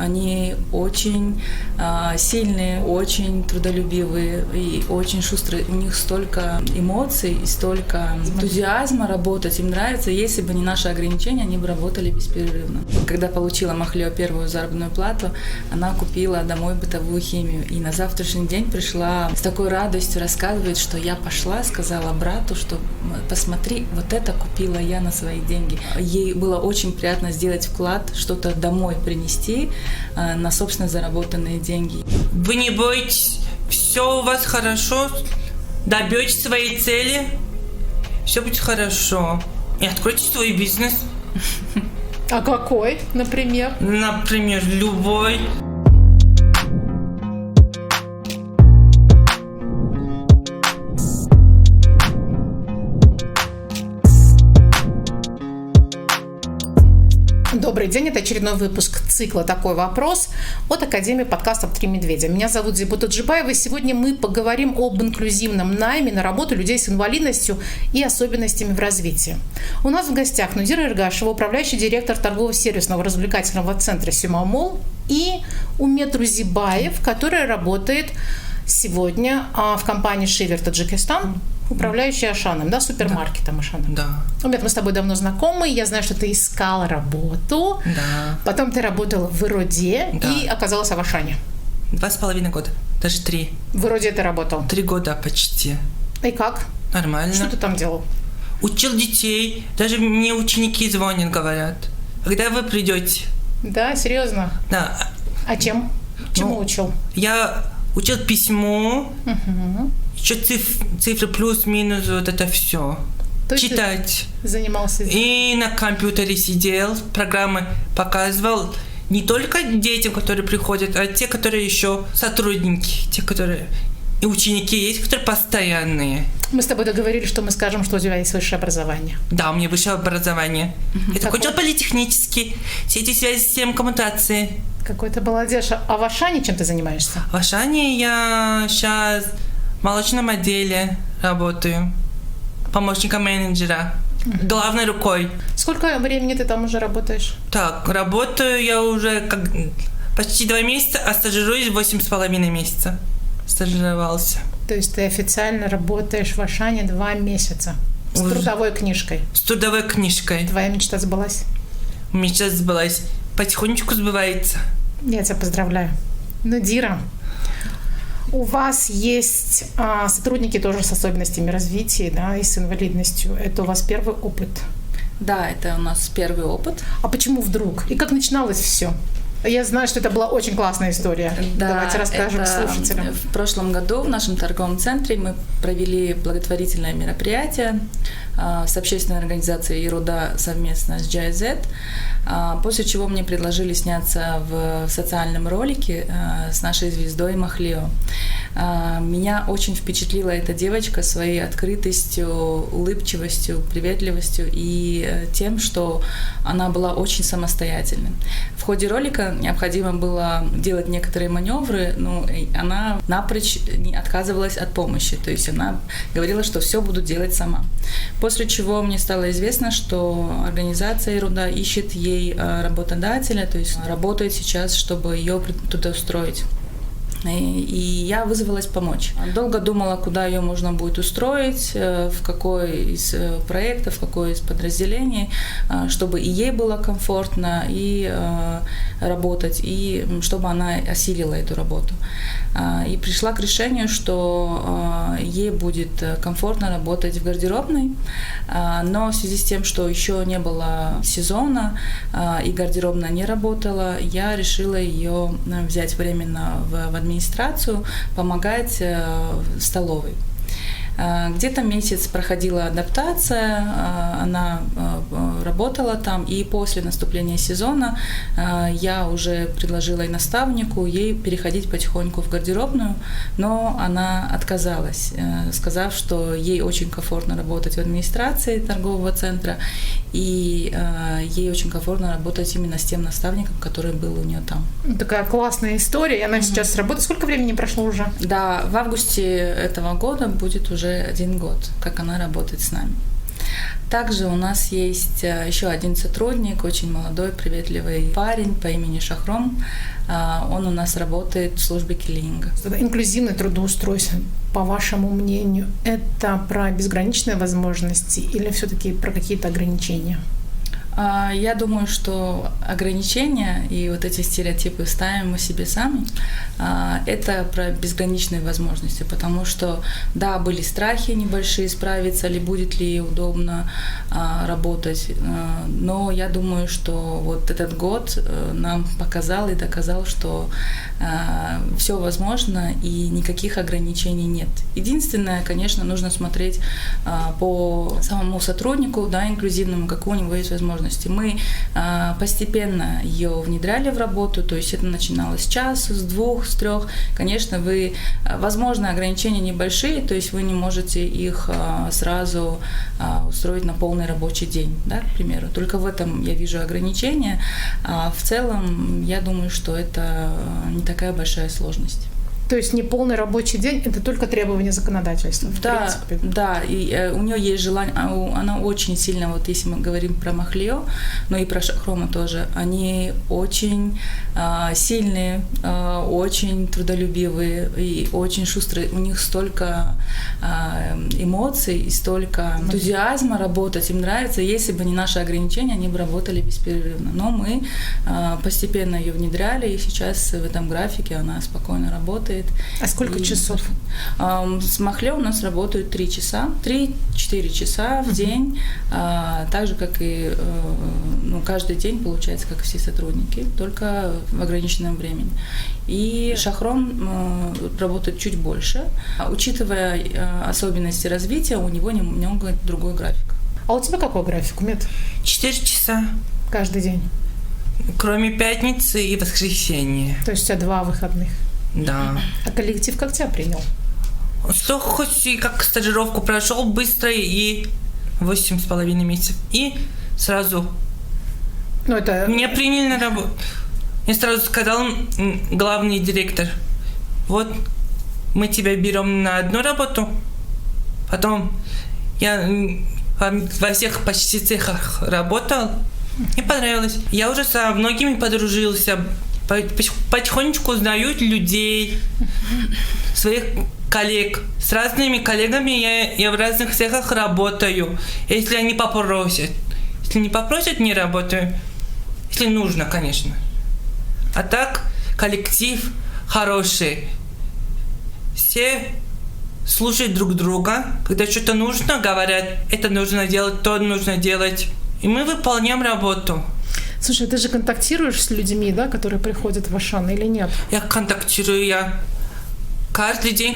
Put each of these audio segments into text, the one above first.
Они очень сильные, очень трудолюбивые и очень шустрые. У них столько эмоций и столько энтузиазма работать. Им нравится. Если бы не наши ограничения, они бы работали беспрерывно. Когда получила Махлео первую заработную плату, она купила домой бытовую химию. И на завтрашний день пришла с такой радостью, рассказывает, что я пошла, сказала брату, что посмотри, вот это купила я на свои деньги. Ей было очень приятно сделать вклад, что-то домой принести на собственно заработанные деньги. Вы не боитесь, все у вас хорошо, добьетесь своей цели, все будет хорошо. И откройте свой бизнес. А какой, например? Например, любой. Добрый день, это очередной выпуск цикла «Такой вопрос» от Академии подкастов «Три медведя». Меня зовут Зибута Джибаева, и сегодня мы поговорим об инклюзивном найме на работу людей с инвалидностью и особенностями в развитии. У нас в гостях Нудира Эргашева, управляющий директор торгово-сервисного развлекательного центра «Симамол», и Умет Рузибаев, который работает сегодня в компании «Шивер Таджикистан», управляющий Ашаном, да, супермаркетом Ашаном. Да. Умет, мы с тобой давно знакомы, я знаю, что ты искал работу, Да. потом ты работала в Ироде и оказалась в Ашане. 2,5 года, даже 3. В Ироде ты работал? 3 года почти. И как? Нормально. Что ты там делал? Учил детей, даже мне ученики звонят, говорят. Когда вы придете? Да, серьезно? Да. А чем? Чему учил? Я учил письмо, еще цифры плюс-минус, вот это все. Читать. Занимался. И на компьютере сидел, программы показывал не только детям, которые приходят, а те, которые еще сотрудники, те, которые и ученики есть, которые постоянные. Мы с тобой договорились, что мы скажем, что у тебя есть высшее образование. Да, у меня высшее образование. Я закончил политехнический, сети связи, системы коммутации. Какой ты молодец. А в Ашане чем ты занимаешься? В Ашане я сейчас в молочном отделе работаю, помощником менеджера, главной рукой. Сколько времени ты там уже работаешь? Так, работаю я уже почти 2 месяца, а стажируюсь 8,5 месяца. Стажировался. То есть ты официально работаешь в Ашане 2 месяца с трудовой книжкой? С трудовой книжкой. Твоя мечта сбылась? Мечта сбылась. Потихонечку сбывается. Я тебя поздравляю. Нудира, у вас есть сотрудники тоже с особенностями развития, да, и с инвалидностью. Это у вас первый опыт? Да, это у нас первый опыт. А почему вдруг? И как начиналось все? Я знаю, что это была очень классная история. Да, давайте расскажем слушателям. В прошлом году в нашем торговом центре мы провели благотворительное мероприятие с общественной организацией «Ирода» совместно с GIZ, после чего мне предложили сняться в социальном ролике с нашей звездой Махлео. Меня очень впечатлила эта девочка своей открытостью, улыбчивостью, приветливостью и тем, что она была очень самостоятельной. В ходе ролика необходимо было делать некоторые маневры, но она напрочь не отказывалась от помощи, то есть она говорила, что все буду делать сама. После чего мне стало известно, что организация «Ирода» ищет ей работодателя, то есть работает сейчас, чтобы ее трудоустроить. И я вызвалась помочь. Долго думала, куда ее можно будет устроить, в какой из проектов, в какое из подразделений, чтобы и ей было комфортно и работать, и чтобы она осилила эту работу. И пришла к решению, что ей будет комфортно работать в гардеробной, но в связи с тем, что еще не было сезона и гардеробная не работала, я решила ее взять временно в администрацию, помогать в столовой. Где-то месяц проходила адаптация, она работала там, и после наступления сезона я уже предложила и наставнику ей переходить потихоньку в гардеробную, но она отказалась, сказав, что ей очень комфортно работать в администрации торгового центра, и ей очень комфортно работать именно с тем наставником, который был у нее там. Такая классная история, и она сейчас работает. Сколько времени прошло уже? Да, в августе этого года будет уже 1 год, как она работает с нами. Также у нас есть еще один сотрудник, очень молодой, приветливый парень по имени Шахром. Он у нас работает в службе клининга. Инклюзивное трудоустройство, по вашему мнению, это про безграничные возможности или все-таки про какие-то ограничения? Я думаю, что ограничения и вот эти стереотипы ставим мы себе сами. Это про безграничные возможности, потому что, да, были страхи небольшие, справиться ли, будет ли удобно работать, но я думаю, что вот этот год нам показал и доказал, что все возможно и никаких ограничений нет. Единственное, конечно, нужно смотреть по самому сотруднику, да, инклюзивному, какую у него есть возможность. Мы постепенно ее внедряли в работу, то есть это начиналось с часа, с 2, с 3. Конечно, возможно, ограничения небольшие, то есть вы не можете их сразу устроить на полный рабочий день, да, к примеру. Только в этом я вижу ограничения. А в целом, я думаю, что это не такая большая сложность. То есть не полный рабочий день, это только требования законодательства, в принципе. Да, и у нее есть желание, она очень сильно, вот если мы говорим про Махлио, но и про Шахрома тоже, они очень сильные, очень трудолюбивые и очень шустрые. У них столько эмоций и столько энтузиазма работать, им нравится. Если бы не наши ограничения, они бы работали беспрерывно. Но мы постепенно ее внедряли, и сейчас в этом графике она спокойно работает. А сколько часов? С Махлио у нас работают 3 часа, 3-4 часа в день, так же, как и каждый день, получается, как и все сотрудники, только в ограниченном времени. И Шахром работает чуть больше. Учитывая особенности развития, у него немного другой график. А у тебя какой график, Мед? 4 часа. Каждый день? Кроме пятницы и воскресенья. То есть у тебя 2 выходных? Да. А коллектив как тебя принял? Что хоть и как стажировку прошел быстро и 8,5 месяцев. И сразу меня приняли на работу. Мне сразу сказал главный директор: вот мы тебя берем на одну работу, потом я во всех почти цехах работал, мне понравилось. Я уже со многими подружился, потихонечку узнаю людей, своих коллег. С разными коллегами я в разных цехах работаю, если они попросят. Если не попросят, не работаю. Если нужно, конечно. А так, коллектив хороший. Все слушают друг друга. Когда что-то нужно, говорят, это нужно делать, то нужно делать. И мы выполняем работу. Слушай, ты же контактируешь с людьми, да, которые приходят в Ашан, или нет? Я контактирую, я каждый день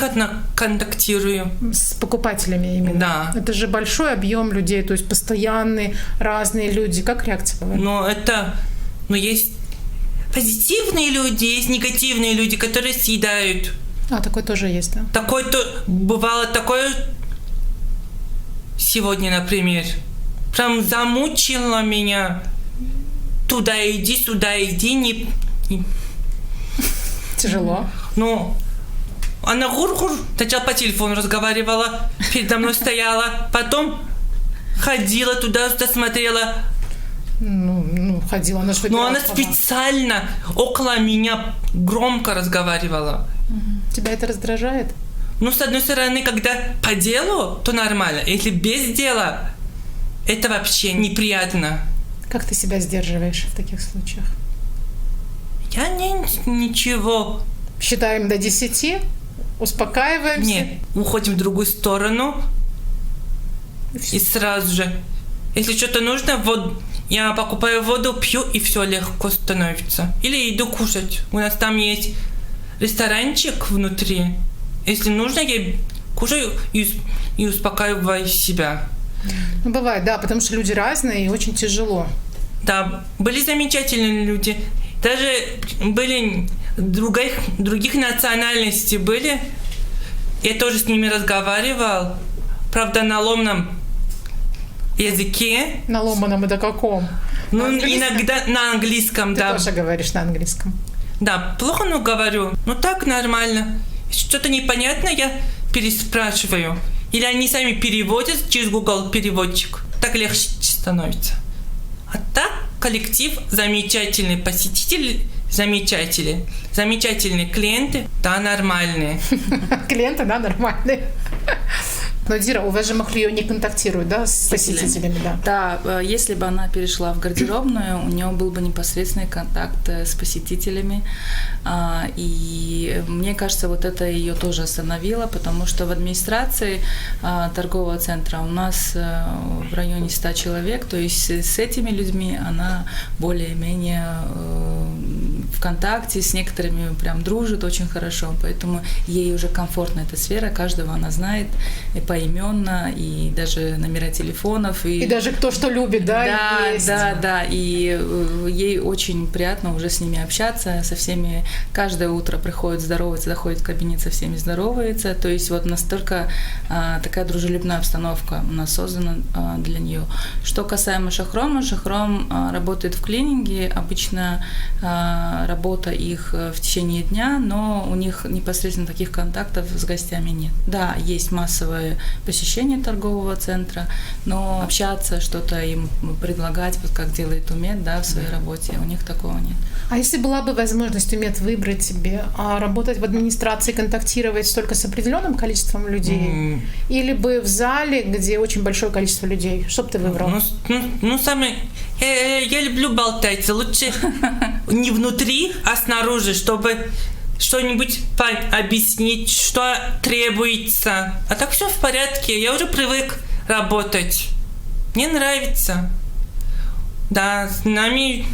контактирую. С покупателями именно? Да. Это же большой объем людей, то есть постоянные, разные люди. Как реакция бывает? Есть позитивные люди, есть негативные люди, которые съедают. А, такое тоже есть, да? Бывало такое сегодня, например. Прям замучило меня. Туда иди, сюда иди, не... Тяжело. Она сначала по телефону разговаривала, передо мной стояла, потом ходила туда-сюда, смотрела. Ходила, она же Но она специально около меня громко разговаривала. Тебя это раздражает? С одной стороны, когда по делу, то нормально. Если без дела, это вообще неприятно. Как ты себя сдерживаешь в таких случаях? Я ничего. Считаем до 10, успокаиваемся? Нет, уходим в другую сторону. И сразу же. Если что-то нужно, я покупаю воду, пью, и все легко становится. Или иду кушать. У нас там есть ресторанчик внутри. Если нужно, я кушаю и успокаиваю себя. Бывает, да, потому что люди разные и очень тяжело. Да, были замечательные люди. Даже были других национальностей были. Я тоже с ними разговаривал. Правда, на ломаном языке. На ломаном это каком? Иногда на английском, Ты да. Ты тоже говоришь на английском. Да, плохо, но говорю. Так нормально. Если что-то непонятно, я переспрашиваю. Или они сами переводят через Google переводчик. так легче становится. А так коллектив замечательный, посетители замечательные клиенты, да, нормальные. Клиенты, да, нормальные. Но, Дира, у вас же Махлиё не контактирует, да, с посетителями, да? Да, если бы она перешла в гардеробную, у нее был бы непосредственный контакт с посетителями. И мне кажется, вот это ее тоже остановило, потому что в администрации торгового центра у нас в районе 100 человек, то есть с этими людьми она более-менее в контакте, с некоторыми прям дружит очень хорошо, поэтому ей уже комфортна эта сфера, каждого она знает и поименно, и даже номера телефонов. И даже кто что любит, да? Да, и ей очень приятно уже с ними общаться, со всеми, каждое утро приходит здороваться, заходит в кабинет, со всеми здоровается, то есть вот настолько такая дружелюбная обстановка у нас создана для нее. Что касаемо Шахрома, Шахром работает в клининге, обычно работа их в течение дня, но у них непосредственно таких контактов с гостями нет. Да, есть массовое посещение торгового центра, но общаться, что-то им предлагать, вот как делает Умед, да, в своей работе, у них такого нет. А если была бы возможность, Умед, выбрать себе, работать в администрации, контактировать только с определенным количеством людей, или бы в зале, где очень большое количество людей, что бы ты выбрал? Я люблю болтать, лучше не внутри, а снаружи, чтобы что-нибудь объяснить, что требуется. А так все в порядке, я уже привык работать. Мне нравится. Да, с нами...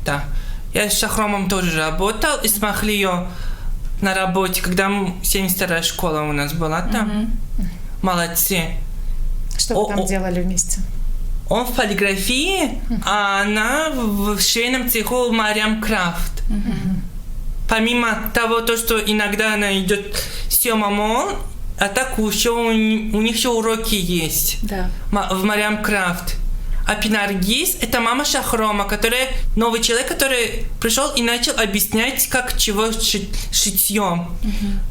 Да, я с Шахромом тоже работал, и с Махлиё на работе, когда 72-я школа у нас была там. Молодцы. Что вы там делали вместе? Он в полиграфии, а она в швейном цеху Мариам Крафт. Помимо того, что иногда она идет с Мамо, а так еще у них еще уроки есть. Да. В Мариам Крафт. А Пинаргиз – это мама Шахрома, новый человек, который пришел и начал объяснять, как чего шитьем.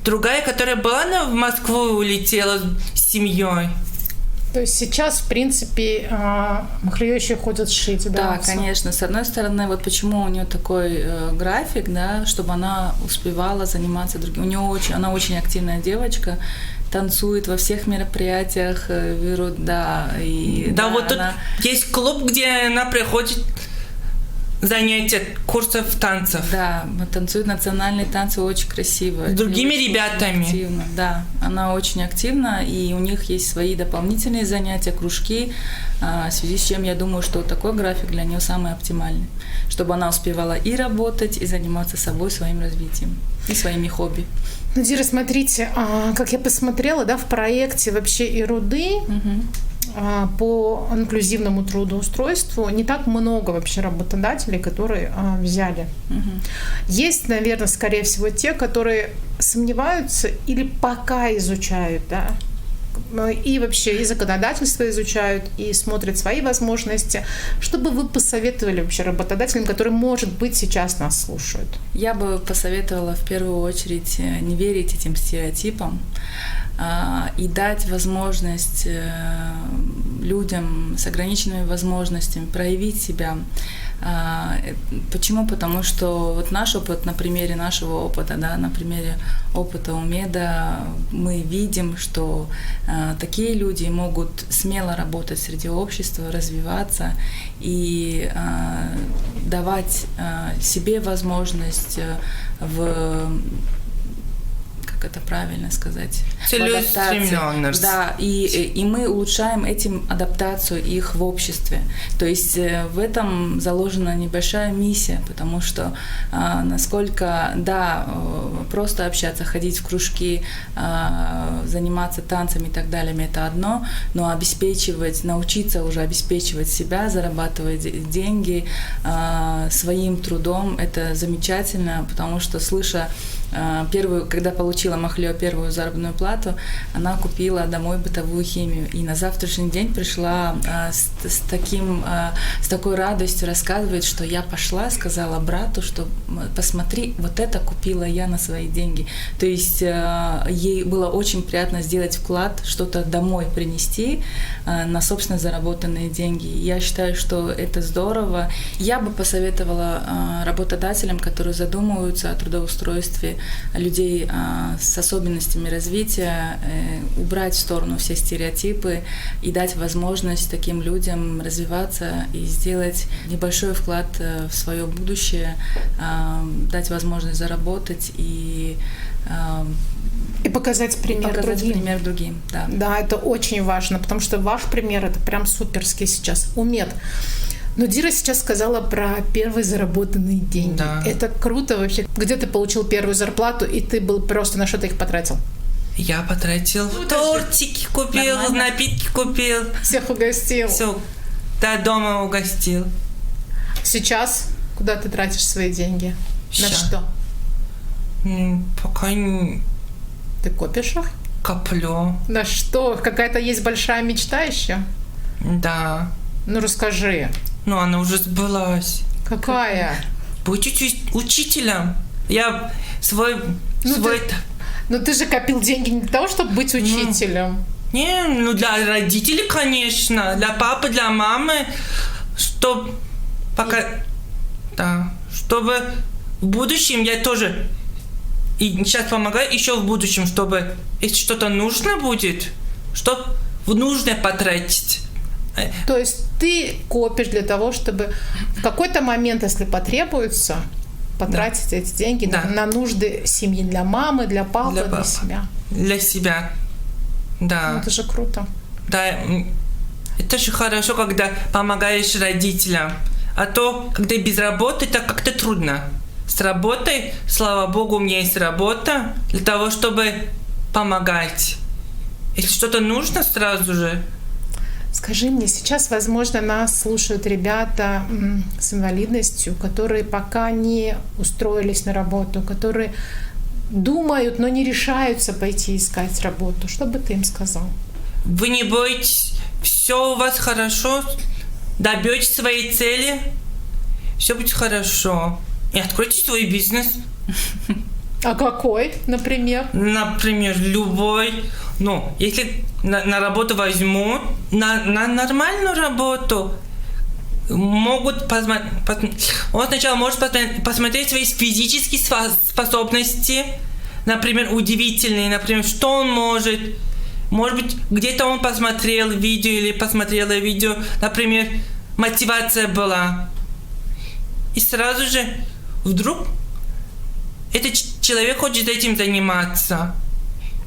Другая, которая была в Москву, улетела с семьей. То есть сейчас, в принципе, Махлиё еще ходят шить, да? Да, конечно. С одной стороны, вот почему у нее такой график, да, чтобы она успевала заниматься другим. Она очень активная девочка, танцует во всех мероприятиях, да. Вот тут есть клуб, где она приходит занятия, курсов танцев. Да, танцует национальные танцы очень красиво. С другими ребятами. Активно, да, она очень активна, и у них есть свои дополнительные занятия, кружки, в связи с чем я думаю, что такой график для нее самый оптимальный, чтобы она успевала и работать, и заниматься собой, своим развитием, и своими хобби. Ну, Дира, смотрите, как я посмотрела, да, в проекте вообще Ируды, по инклюзивному трудоустройству не так много вообще работодателей, которые взяли. Есть, наверное, скорее всего, те, которые сомневаются или пока изучают, да, и вообще и законодательство изучают, и смотрят свои возможности. Что бы вы посоветовали вообще работодателям, которые, может быть, сейчас нас слушают? Я бы посоветовала в первую очередь не верить этим стереотипам и дать возможность людям с ограниченными возможностями проявить себя. Почему? Потому что вот наш опыт, на примере нашего опыта, да, на примере опыта Умеда, мы видим, что такие люди могут смело работать среди общества, развиваться и давать себе возможность как это правильно сказать? Целеустремленность. Да, и мы улучшаем этим адаптацию их в обществе. То есть в этом заложена небольшая миссия, потому что насколько, да, просто общаться, ходить в кружки, заниматься танцами и так далее, это одно, но научиться уже обеспечивать себя, зарабатывать деньги своим трудом, это замечательно, потому что, слыша когда получила получила Махлё первую заработную плату, она купила домой бытовую химию. И на завтрашний день пришла с такой радостью рассказывает, что я пошла, сказала брату, что посмотри, вот это купила я на свои деньги. То есть ей было очень приятно сделать вклад, что-то домой принести на собственно заработанные деньги. Я считаю, что это здорово. Я бы посоветовала работодателям, которые задумываются о трудоустройстве людей с особенностями развития, убрать в сторону все стереотипы и дать возможность таким людям развиваться и сделать небольшой вклад в свое будущее, дать возможность заработать и показать пример другим. Да. Да, это очень важно, потому что ваш пример это прям суперский сейчас. Умет. Но Дира сейчас сказала про первые заработанные деньги. Да. Это круто вообще. Где ты получил первую зарплату, и ты был просто на что ты их потратил? Я потратил тортики купил, Нормально. напитки купил. Всех угостил. Все, до дома угостил. Сейчас куда ты тратишь свои деньги? На Ща. что? Пока не Ты копишь их? коплю. На что? Какая-то есть большая мечта еще? Да. Ну расскажи. Но она уже сбылась. Какая? Быть учителем. Я свой... Ну ты же копил деньги не для того, чтобы быть учителем. Не, для родителей, конечно. Для папы, для мамы. Чтобы пока... Да. Чтобы в будущем я тоже... И сейчас помогаю еще в будущем, чтобы... Если что-то нужно будет, чтобы в нужное потратить. То есть ты копишь для того, чтобы в какой-то момент, если потребуется, потратить эти деньги на нужды семьи, для мамы, для папы, для себя. Для себя, да. Ну, это же круто. Да, это же хорошо, когда помогаешь родителям. А то, когда без работы, так как-то трудно. С работой, слава богу, у меня есть работа для того, чтобы помогать. Если что-то нужно, сразу же. Скажи мне, сейчас, возможно, нас слушают ребята с инвалидностью, которые пока не устроились на работу, которые думают, но не решаются пойти искать работу. Что бы ты им сказал? Вы не бойтесь, все у вас хорошо, добьетесь своей цели, все будет хорошо. И откройте свой бизнес. А какой, например? Например, любой. Ну, если на работу возьмут, на нормальную работу, могут он сначала может посмотреть свои физические способности, например, удивительные, например, что он может. Может быть, где-то он посмотрел видео или посмотрела видео, например, мотивация была. И сразу же вдруг этот человек хочет этим заниматься.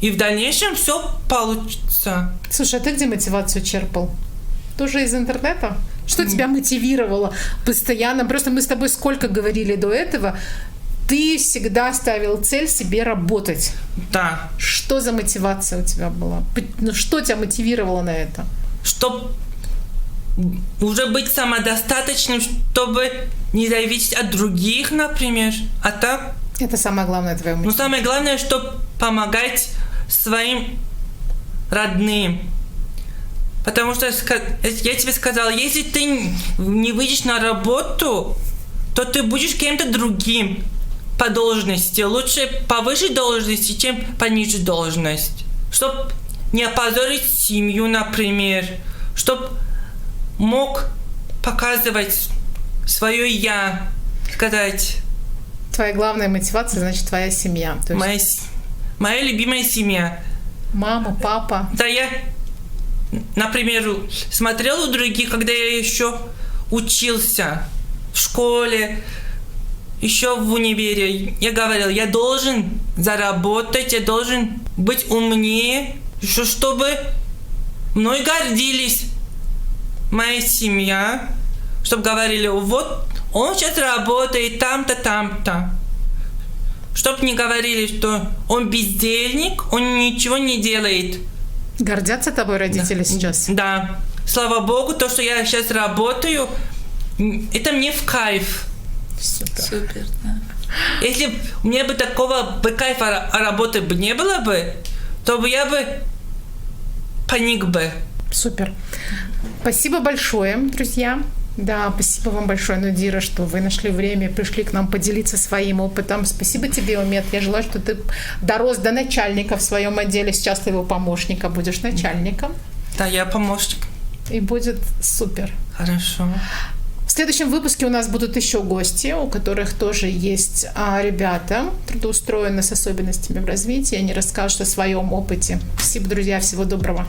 И в дальнейшем все получится. Слушай, а ты где мотивацию черпал? Тоже из интернета? Что тебя мотивировало постоянно? Просто мы с тобой сколько говорили до этого. Ты всегда ставил цель себе работать. Да. Что за мотивация у тебя была? Ну, что тебя мотивировало на это? Чтобы уже быть самодостаточным, чтобы не зависеть от других, например. А так... Это самое главное твое мотивация. Но самое главное, чтобы помогать своим родным. Потому что я тебе сказала, если ты не выйдешь на работу, то ты будешь кем-то другим по должности. Лучше повыше должности, чем пониже должность. Чтобы не опозорить семью, например. Чтобы мог показывать свое «я», сказать... Твоя главная мотивация, значит, твоя семья. То есть... Моя любимая семья. Мама, папа. Да, я, например, смотрел у других, когда я еще учился в школе, еще в универе. Я говорил, я должен заработать, я должен быть умнее, чтобы мной гордились моя семья, чтобы говорили, вот он сейчас работает там-то, там-то. Чтоб не говорили, что он бездельник, он ничего не делает. Гордятся тобой родители сейчас? Да. Слава богу, то, что я сейчас работаю, это мне в кайф. Супер, да. Если б у меня бы такого бы кайфа работы бы не было бы, то бы я бы паник бы. Супер. Спасибо большое, друзья. Да, спасибо вам большое, Нудира, что вы нашли время и пришли к нам поделиться своим опытом. Спасибо тебе, Умет. Я желаю, что ты дорос до начальника в своем отделе. Сейчас ты его помощника, будешь начальником. Да, я помощник. И будет супер. Хорошо. В следующем выпуске у нас будут еще гости, у которых тоже есть ребята, трудоустроены с особенностями в развитии. Они расскажут о своем опыте. Спасибо, друзья. Всего доброго.